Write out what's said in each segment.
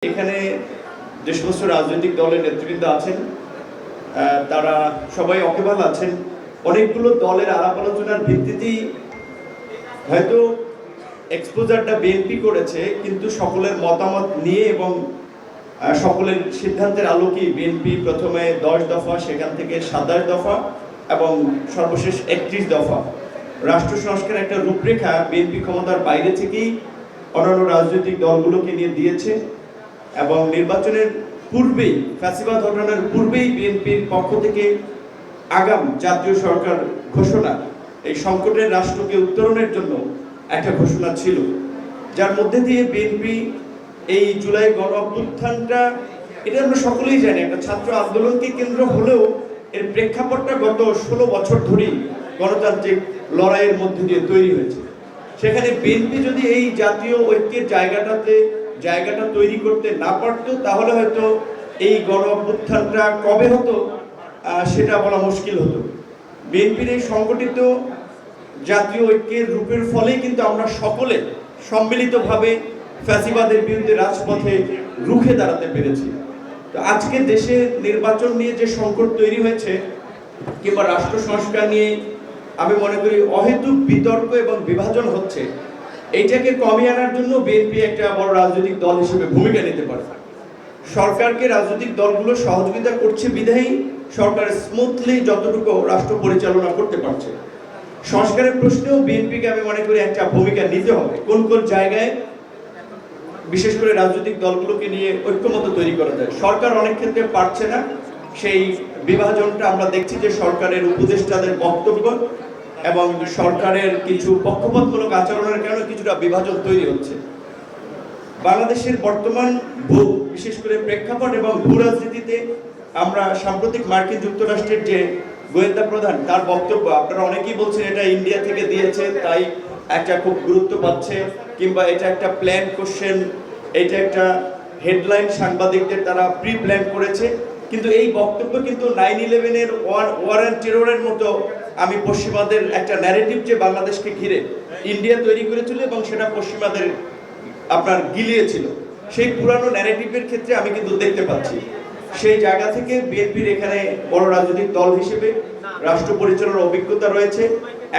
এখানে যে সমস্ত রাজনৈতিক দলের নেতৃবৃন্দ আছেন তারা সবাই অকেবাল আছেন। অনেকগুলো দলের আলাপ আলোচনার ভিত্তিতেই হয়তো এক্সপোজারটা বিএনপি করেছে, কিন্তু সকলের মতামত নিয়ে এবং সকলের সিদ্ধান্তের আলোকেই বিএনপি প্রথমে 10 দফা, সেখান থেকে 27 দফা এবং সর্বশেষ 31 দফা রাষ্ট্র সংস্কারের একটা রূপরেখা বিএনপি ক্ষমতার বাইরে থেকেই অন্যান্য রাজনৈতিক দলগুলোকে নিয়ে দিয়েছে। এবং নির্বাচনের পূর্বেই, ফ্যাসিবাদ ঘটনার পূর্বেই বিএনপির পক্ষ থেকে আগাম জাতীয় সরকার ঘোষণা, এই সংকটের রাষ্ট্রকে উত্তরণের জন্য একটা ঘোষণা ছিল, যার মধ্যে দিয়ে বিএনপি এই জুলাই গণ অভ্যুত্থানটা, এটা আমরা সকলেই জানি, একটা ছাত্র আন্দোলনকে কেন্দ্র হলেও এর প্রেক্ষাপটটা গত 16 বছর ধরেই গণতান্ত্রিক লড়াইয়ের মধ্যে দিয়ে তৈরি হয়েছে। সেখানে বিএনপি যদি এই জাতীয় ঐক্যের জায়গাটা তৈরি করতে না পারত, তাহলে হয়তো এই গণ অভ্যুত্থানটা কবে হতো সেটা বলা মুশকিল হতো। বিএনপির এই সংগঠিত জাতীয় ঐক্যের রূপের ফলেই কিন্তু আমরা সকলে সম্মিলিতভাবে ফ্যাসিবাদের বিরুদ্ধে রাজপথে রুখে দাঁড়াতে পেরেছি। তো আজকে দেশে নির্বাচন নিয়ে যে সংকট তৈরি হয়েছে কিংবা রাষ্ট্র সংস্কার নিয়ে আমি মনে করি অহেতুক বিতর্ক এবং বিভাজন হচ্ছে, এইটাকে কমিয়ে আনার জন্য বিএনপি একটা বড় রাজনৈতিক দল হিসেবে ভূমিকা নিতে পারে। সরকারকে রাজনৈতিক দলগুলো সহযোগিতা করছে বিধায়ী সরকার স্মুথলি যতটুকু রাষ্ট্র পরিচালনা করতে পারছে। সংস্কারের প্রশ্নেও বিএনপিকে আমি মনে করি একটা ভূমিকা নিতে হবে। কোন কোন জায়গায় বিশেষ করে রাজনৈতিক দলগুলোকে নিয়ে ঐক্যমত্য তৈরি করা যায়। সরকার অনেক ক্ষেত্রে পারছে না, সেই বিভাজনটা আমরা দেখছি যে সরকারের উপদেষ্টাদের বক্তব্য এবং সরকারের কিছু পক্ষপাতমূলক আচরণের কারণে কিছুটা বিভাজন তৈরি হচ্ছে। বাংলাদেশের বর্তমান বিশেষ করে প্রেক্ষাপট এবং ভূ রাজনীতিতে আমরা সাম্প্রতিক মার্কিন যুক্তরাষ্ট্রের যে গোয়েন্দা প্রধান, তার বক্তব্য আপনারা অনেকেই বলছেন এটা ইন্ডিয়া থেকে দিয়েছে তাই একটা খুব গুরুত্ব পাচ্ছে, কিংবা এটা একটা প্ল্যান কোশ্চেন, এটা একটা হেডলাইন সাংবাদিকদের তারা প্রি প্ল্যান করেছে। কিন্তু এই বক্তব্য কিন্তু 9/11-এর ওয়ার অ্যান্ড টেররের মতো আমি পশ্চিমাদের একটা ন্যারেটিভ যে বাংলাদেশকে ঘিরে ইন্ডিয়া তৈরি করেছিল এবং সেটা পশ্চিমাদের আপনার গিলিয়েছিল, সেই পুরানো ন্যারেটিভের ক্ষেত্রে আমি কিন্তু দেখতে পাচ্ছি। সেই জায়গা থেকে বিএনপির এখানে বড় রাজনৈতিক দল হিসেবে রাষ্ট্র পরিচালনার অভিজ্ঞতা রয়েছে,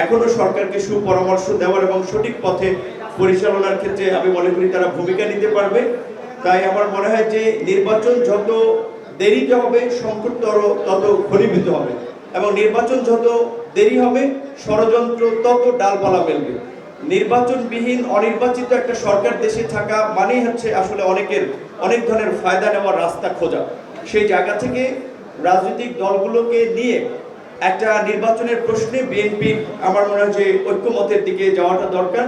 এখনো সরকারকে সুপরামর্শ দেওয়ার এবং সঠিক পথে পরিচালনার ক্ষেত্রে আমি মনে করি তারা ভূমিকা নিতে পারবে। তাই আমার মনে হয় যে নির্বাচন যত দেরিতে হবে সংকট তত ঘনীভূত হবে, এবং নির্বাচন যত দেরি হবে ষড়যন্ত্র তত ডালপালা মেলবে। নির্বাচনবিহীন অনির্বাচিত একটা সরকার দেশে থাকা মানেই হচ্ছে আসলে অনেক ধরনের ফায়দা নেওয়ার রাস্তা খোঁজা। সেই জায়গা থেকে রাজনৈতিক দলগুলোকে নিয়ে একটা নির্বাচনের প্রশ্নে বিএনপির আমার মনে হয় যে ঐক্যমতের দিকে যাওয়াটা দরকার।